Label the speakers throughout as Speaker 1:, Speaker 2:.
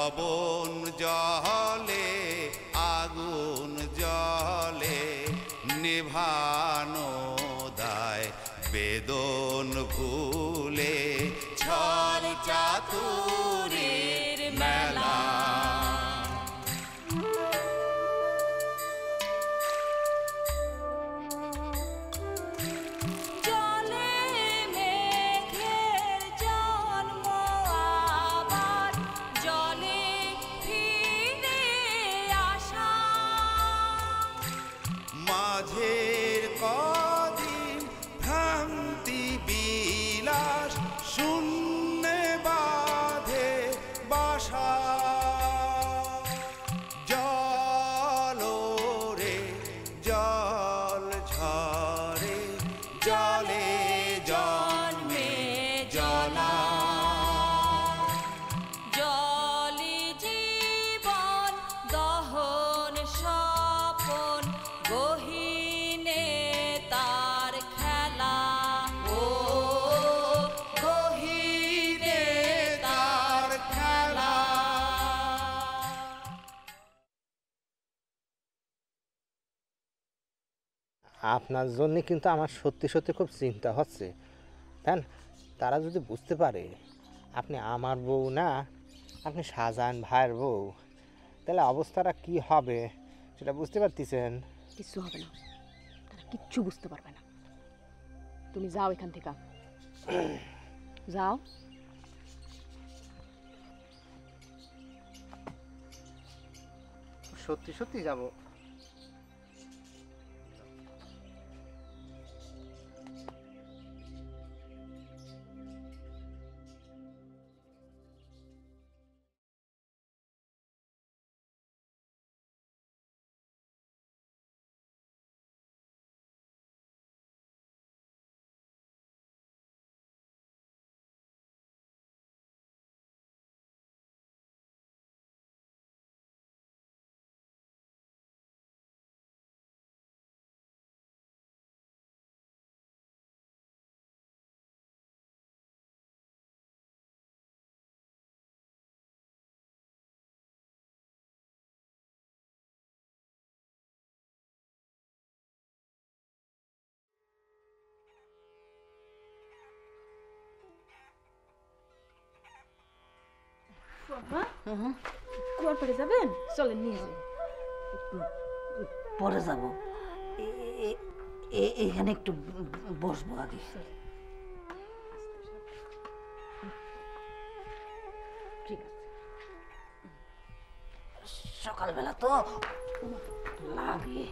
Speaker 1: লবণ জলে আগুন জলে নেভানো দায় বেদন ভুলে ছল চাতুরীর মেলা। মাঝের কদিন ভ্রান্তি বিলাস শূন্যে বাঁধে বাসা। জল রে জল ঝরে জলে জন্মে জলা।
Speaker 2: জলি জীবন দহন স্বপন গহীনে তার খেলা।
Speaker 1: ও গহীনে তার খেলা।
Speaker 3: আপনার জন্যে কিন্তু আমার সত্যি সত্যি খুব চিন্তা হচ্ছে। দেন তারা যদি বুঝতে পারে আপনি আমার বউ না, আপনি শাহজাহান ভাইয়ের বউ, তাহলে অবস্থাটা কি হবে সেটা বুঝতে পারতেছেন?
Speaker 4: কিচ্ছু হবে না, তারা কিচ্ছু বুঝতে পারবে না। তুমি যাও এখান থেকে, যাও।
Speaker 3: সত্যি সত্যি যাব।
Speaker 4: কুয়ার পাড়ে যাবেন? চলেন নিয়ে যাই।
Speaker 5: পরে যাব, এখানে একটু বসবো আগে।
Speaker 4: ঠিক আছে।
Speaker 5: সকালবেলা তো লাগে।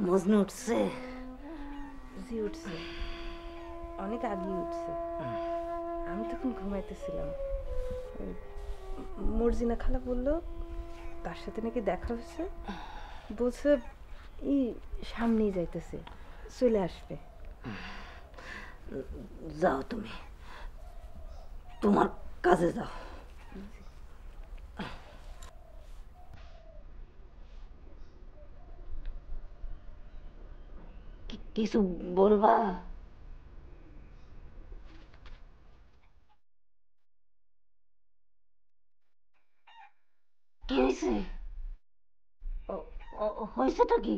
Speaker 5: মজনু উঠছে?
Speaker 6: জি উঠছে, অনেক আগেই উঠছে। আমি তখন ঘুমাইতেছিলাম। মর্জিনা খালা বললো তার সাথে নাকি দেখা হয়েছে, বলছে সামনেই যাইতেছে, চলে আসবে।
Speaker 5: যাও, তুমি তোমার কাজে যাও। কিছু বলবা? কি হয়েছে? হয়েছেটা কি?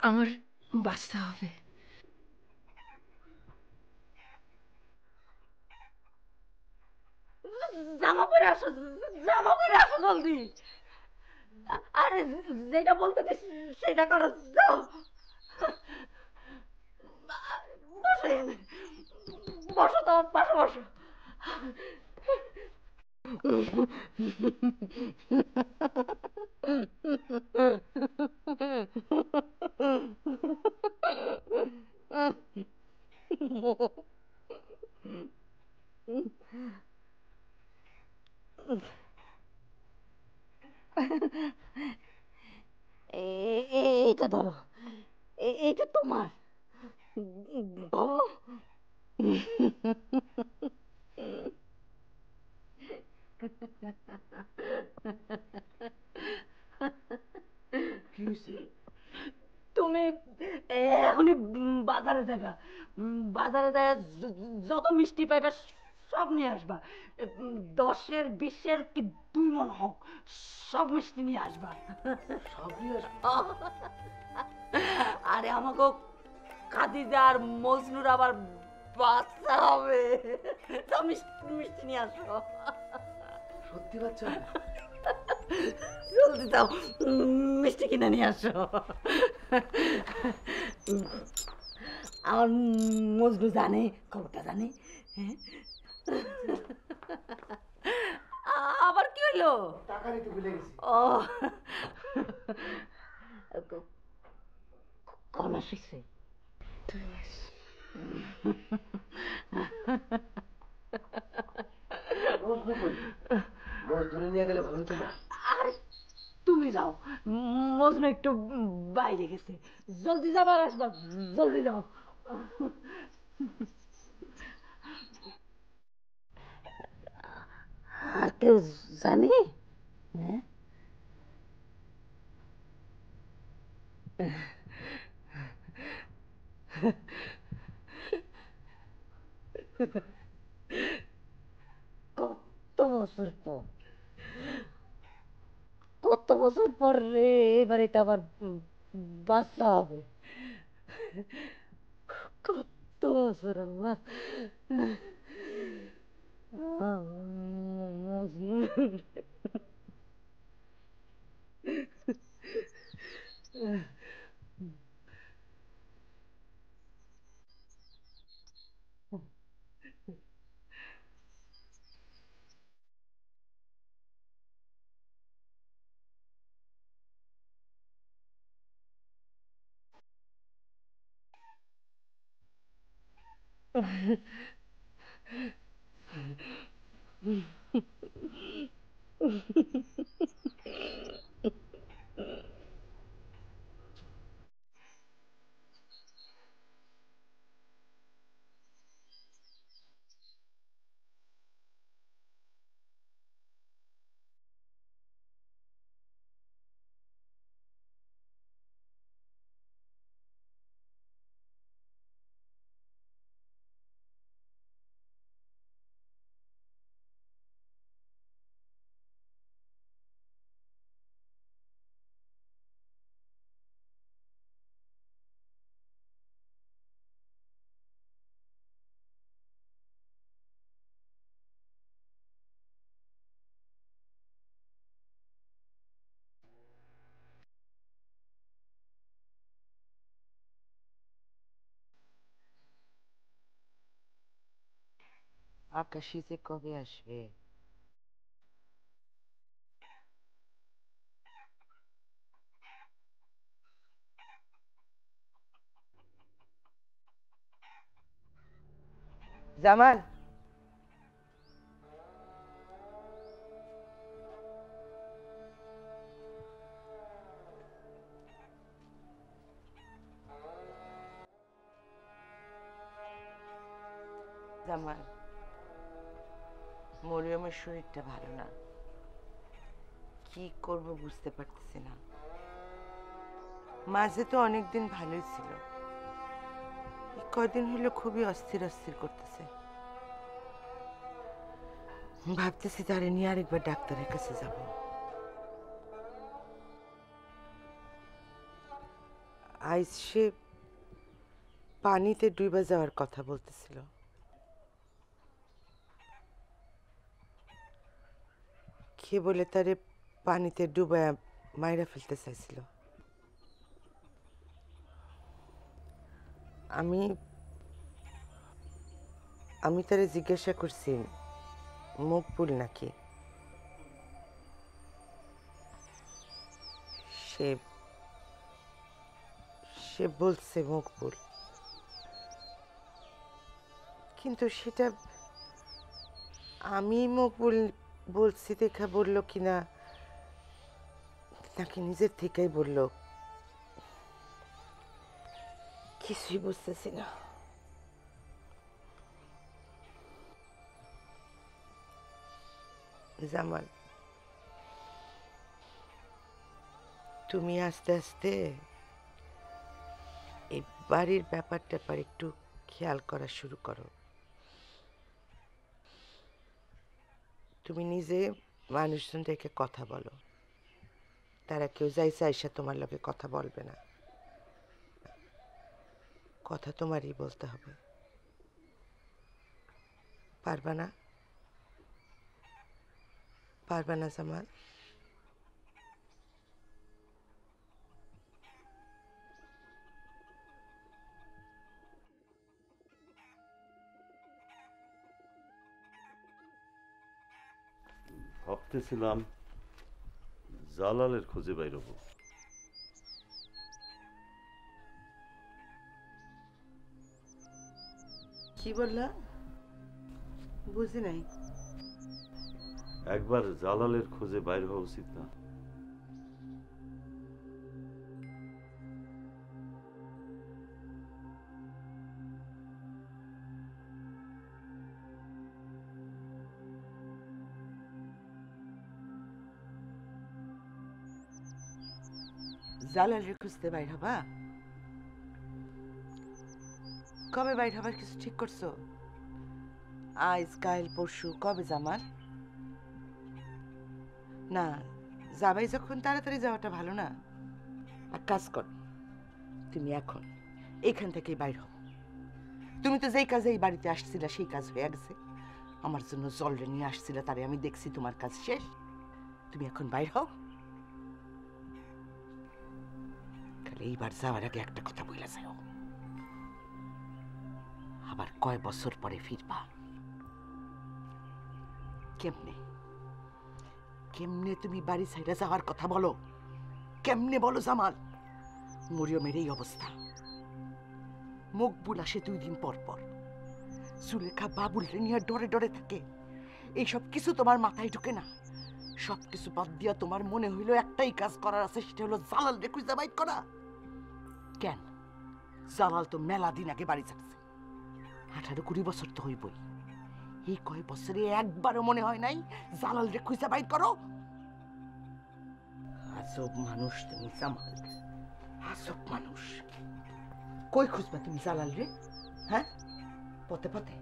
Speaker 6: আমার বাচ্চা হবে।
Speaker 5: জামা পরে আসো, জামা পরে আসো জলদি। আরে যেটা বলতে সেটা করো, যাও। বসো, তোমার পাশে বসো। এইটা ধরো, এইটা তোমার। ধরো। তুমি এখনই বাজারে যাবা, বাজারে যায় যত মিষ্টি পাইবা সব নিয়ে আসবা। 10-এর 20-এর কি 2 মণ হোক, সব মিষ্টি নিয়ে আসবা। আরে আমাকে খাদিজা আর মজনুর আবার বাচ্চা হবে, সব মিষ্টি মিষ্টি নিয়ে আসো।
Speaker 7: সত্যি বাচ্চা?
Speaker 5: জলদি দাও, মিষ্টি কিনে নিয়ে আসো। আমার মজনু জানে, খবরটা জানে। হ্যাঁ? আবার কি হইলো?
Speaker 7: টাকা নিতে ভুলে গেছি।
Speaker 5: ও কখন আসছে?
Speaker 7: বস ধরে নিয়ে গেলে ভালো হতো না?
Speaker 5: আরে তুমি যাও, মজনু একটু বাইরে গেছে, জলদি যাবার আসবা, জলদি যাও। আর কেউ জানে? হ্যাঁ, কত বছর পর, কত বছর পর রে এবার এটা আবার বাচ্চা হবে। কত বছর আল্লাহ।
Speaker 8: আকাশি যে কবে আসবে? জামাল, জামাল, মরিয়মের শরীরটা ভালো না, কি করব বুঝতে পারতেছি না। মাঝে তো অনেকদিন ভালোই ছিল, এই কয়দিন হলো খুবই অস্থির অস্থির করতেছে। ভাবতেছি তারে নিয়ে আরেকবার ডাক্তারের কাছে যাব। আজ সে পানিতে ডুবে যাওয়ার কথা বলতেছিল। কে বলে তারে পানিতে ডুবায়া মাইরা ফেলতে চাইছিল। আমি আমি তারে জিজ্ঞাসা করছি মকবুল নাকি। সে সে বলছে মকবুল, কিন্তু সেটা আমি মকবুল বলছি দেখা বলল কিনা নাকি নিজের থেকেই বলল কিছুই বুঝতেছি না। জামাল, তুমি আস্তে আস্তে এই বাড়ির ব্যাপারটা একটু খেয়াল করা শুরু করো। তুমি নিজে মানুষজন রেখে কথা বলো, তারা কেউ যাইছে আইসা তোমার লগে কথা বলবে না, কথা তোমারই বলতে হবে। পারবা না? পারবা না জামাল?
Speaker 9: ভাবতেছিলাম জালালের খোঁজে বাইর হবো।
Speaker 8: কি বললা? বুঝি নাই।
Speaker 9: একবার জালালের খোঁজে বাইর হওয়া উচিত না?
Speaker 8: জালালের খুঁজতে বাইর হবা? কবে বাইর হবার কিছু ঠিক করছো? আজ, কাল, পরশু? কবে জামাল? না, যাবাই যখন তাড়াতাড়ি যাওয়াটা ভালো না? এক কাজ কর, তুমি এখন এইখান থেকেই বাইর হও। তুমি তো যেই কাজে এই বাড়িতে আসছিলে সেই কাজ হয়ে গেছে। আমার জন্য জল নিয়ে আসছিলে, তারে আমি দেখছি তোমার কাজ শেষ। তুমি এখন বাইর হও। খালি এইবার যাওয়ার আগে একটা কথা বইলা যাও, আবার কয় বছর পরে ফিরবা? কেমনে কেমনে তুমি বাড়ি ছাইড়া যাওয়ার কথা বলো? কেমনে বলো জামাল? মরিয়মের এই অবস্থা, মকবুল আসে 2 দিন পর পর, সুলেখা বাবুল নিয়ে ডরে ডরে থাকে। এইসব কিছু তোমার মাথায় ঢুকে না। সবকিছু বাদ দিয়া তোমার মনে হইল একটাই কাজ করার আছে, সেটা হলো জালাল রে খুঁজে বাইর করা। কেন? জালাল তো মেলা দিন আগে বাড়ি ছাড়ছে, 18-20 বছর তো হইবই। এই কয় বছরে একবারও মনে হয় নাই জালাল রে খুঁজে বাইর করো? আজব মানুষ তুমি জামাল, আজব মানুষ। কই খুঁজবা তুমি জালাল রে? হ্যাঁ, পথে পথে,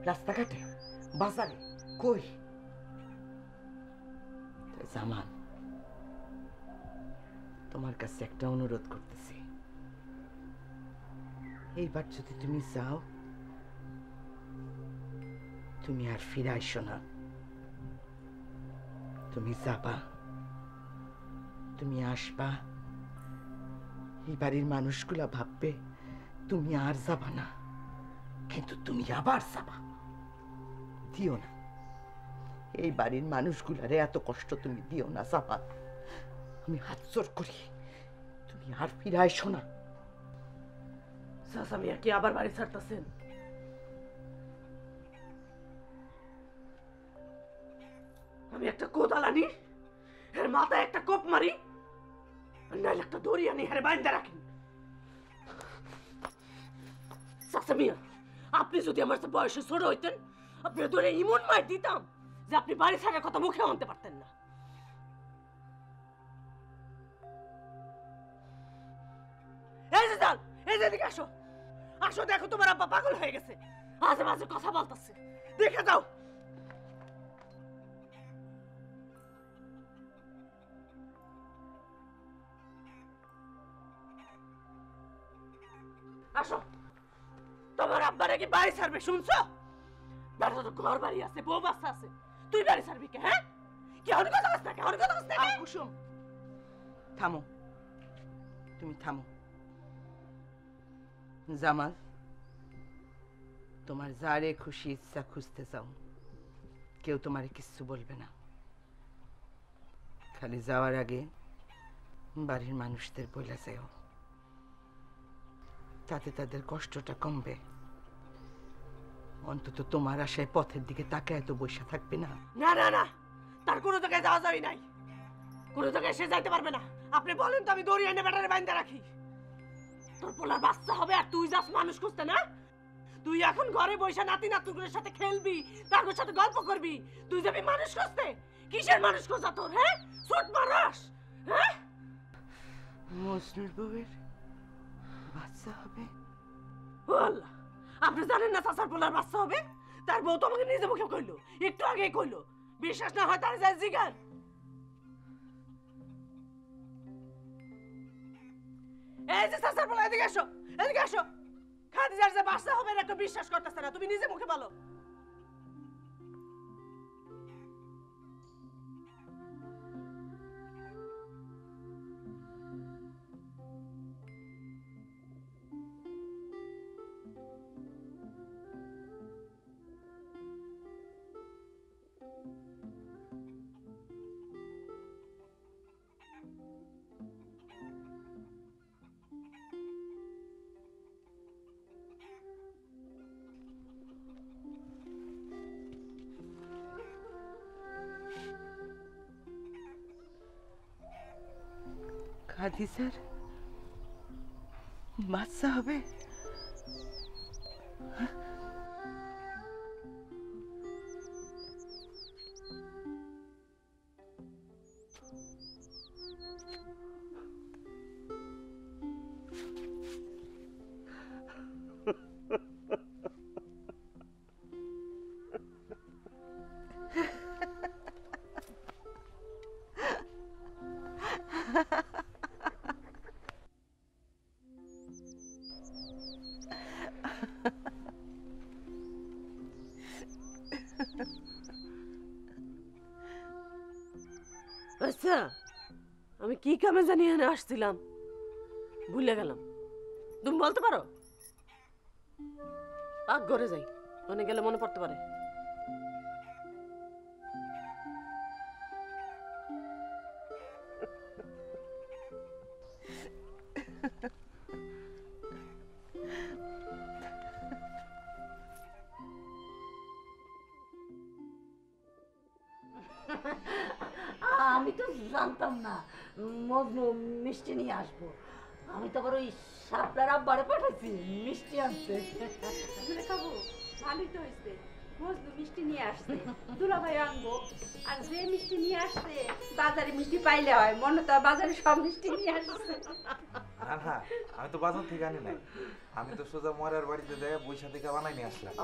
Speaker 8: রাস্তাঘাটে, বাজারে, কই? জামাল, তোমার কাছে একটা অনুরোধ করতেছি, এইবার যদি তুমি যাও, তুমি আর ফিরে আইসো না। তুমি যাবা, তুমি আসবা, এই বাড়ির মানুষগুলা ভাববে তুমি আর যাবা না, কিন্তু তুমি আবার যাবা। দিও না, এই বাড়ির মানুষগুলারে এত কষ্ট তুমি দিও না জামাল। আমি হাত জোর করি, তুমি আর ফিরে আইসো না।
Speaker 5: চাচা মিয়া কি আবার বাড়ি ছাড়তেছেন? আমি একটা কোদাল আনি, এর মাথায় একটা কোপ মারি, আর নাইলে একটা দড়ি আনি হেরে বাইন্ধা রাখি। চাচা মিয়া, আপনি যদি আমার চেয়ে বয়সে ছোট হইতেন, আপনি ধরে ইমন মার দিতাম যে আপনি বাড়ি ছাড়ার কথা মুখে আনতে পারতেন না। এই যে যান, এই যে এদিকে আসো, আসো, দেখো তোমার আব্বা পাগল হয়ে গেছে, আজে বাজে কথা বলতেছে, দেখে যাও। আসো, তোমার আব্বার কি বাড়ি ছাড়বে শুনছো? বেটা তো ঘর বাড়ি আছে, বউ বাচ্চা আছে, তুই বাড়ি ছাড়বি কে? হ্যাঁ, কি অনেক কথা আছে নাকি? অনেক কথা আছে নাকি?
Speaker 8: কুসুম, থামো, তুমি থামো। জামাল, তোমার যারে খুশি ইচ্ছা খুঁজতে যাও, কেউ তোমারে কিচ্ছু বলবে না। খালি যাওয়ার আগে বাড়ির মানুষদের বলে যাও, তাতে তাদের কষ্টটা কমবে। অন্তত তোমার আশায় পথের দিকে তাকায় তো বসে থাকবে না।
Speaker 5: না না না, তার কোনো জায়গায় যাওয়া যাবে নাই, কোনো জায়গায় সে যাইতে পারবে না। আপনি বলেন তো আমি দড়ি এনে ব্যাটারে বাইন্ধা রাখি। তোর পোলার বাচ্চা হবে আর তুই যাস মানুষ খুঁজতে না? তুই এখন ঘরে বসে নাতি নাতনিগুলোর সাথে খেলবি, তাদের সাথে গল্প করবি, তুই যাবি মানুষ খুঁজতে? কিসের মানুষ খোঁজা তোর? হ্যাঁ, সুট মারাস? হ্যাঁ,
Speaker 8: মজনুর বউয়ের বাচ্চা হবে?
Speaker 5: ও আল্লাহ, আপনি জানেন না চাচার পোলার বাচ্চা হবে? তার বউ তো আমাকে নিজে মুখে কইলো, একটু আগেই কইলো। বিশ্বাস না হয় তার যায় জিগান। এই যে চাচার পোলা, এদিকে আসো, এদিকে আসো। খাদিজার যে বাচ্চা হবে না, কেউ বিশ্বাস করতেছে না, তুমি নিজে মুখে বলো।
Speaker 8: খাদিজার বাচ্চা হবে?
Speaker 5: আচ্ছা, আমি কি কামে জানি এখানে আসছিলাম, ভুলে গেলাম। তুমি বলতে পারো? পাক ঘরে যাই, মনে গেলে মনে পড়তে পারে।
Speaker 10: আমি তো জানতাম না মজনু মিষ্টি নিয়ে আসবো। আমি তো আবার ওই সাপলার আব্বারে পাঠাইছি মিষ্টি আনতে।
Speaker 4: খাবো, ভালোই তো হয়েছে। মজনু মিষ্টি নিয়ে আসছে, দুলাভাই আনবো। আর যে মিষ্টি নিয়ে আসছে, বাজারে মিষ্টি পাইলে হয়, মনে তো বাজারে সব মিষ্টি নিয়ে আসছে।
Speaker 11: না না, আমি তো বাজার থেকে আনি নাই, আমি তো সোজা মরার বাড়িতে দেয় বৈশা থেকে বানাই নিয়ে আসলাম।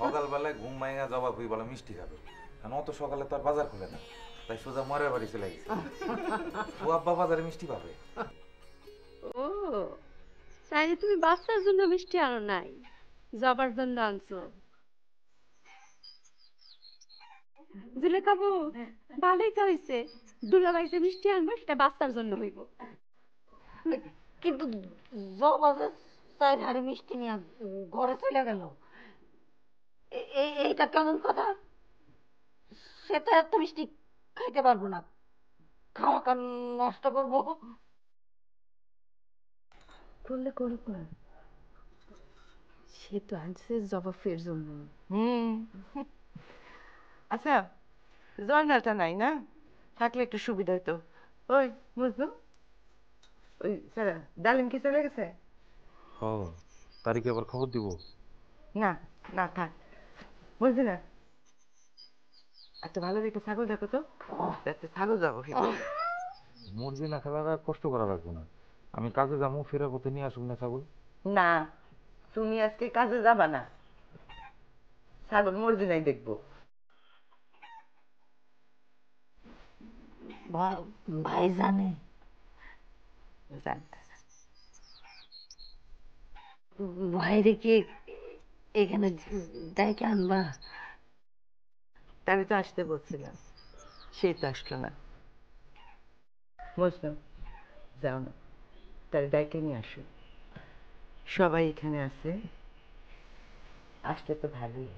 Speaker 11: সকালবেলায় ঘুম মাইয়া জবাব হই বলে মিষ্টি খাবে, কারণ অত সকালে তো আর বাজার খুলে না, তাই সোজা মরার বাড়ি চলে গেছে। ও আব্বা বাজারে মিষ্টি পাবে।
Speaker 4: ও, তাইলে তুমি বাচ্চার জন্য মিষ্টি আনো নাই, জবার জন্য আনছো। দুলে খাবো, ভালোই তো হয়েছে। দুলাভাই যে মিষ্টি আনবো সেটা বাচ্চার জন্য হইব।
Speaker 10: কিন্তু জবাবের চাই হাড়ি মিষ্টি নিয়ে ঘরে চলে গেল, এইটা কেমন কথা? সেটা এত মিষ্টি খাইতে পারবো না, খাওয়া কান নষ্ট করবো।
Speaker 6: করলে করুক না, সে তো আনছে জবাবের জন্য।
Speaker 8: আচ্ছা, জর্নালটা নাই না, থাকলে একটু সুবিধা হতো। ওই বুঝলো, ওই স্যার ডালিম কি চলে গেছে?
Speaker 11: ও, তারিখে আবার খবর দিব?
Speaker 8: না না, থাক, বুঝলি না। একটা ভালো দেখে ছাগল দেখো তো, যাতে ছাগল যাবো।
Speaker 11: মুরগি না খেলা কষ্ট করা লাগবে না, আমি কাজে যাবো, ফেরার পথে নিয়ে আসুন না ছাগল।
Speaker 8: না, তুমি আজকে কাজে যাবা না, ছাগল মুরগি নাই দেখবো।
Speaker 10: ভাই জানে? ভাইরে কি এখানে ডাইকে আনবা?
Speaker 8: তাহলে তো আসতে বলছিলাম, সে তো আসলো না। বুঝলাম, যাও না, তাহলে ডাইকে নিয়ে আসো। সবাই এখানে আছে, আসলে তো ভালোই।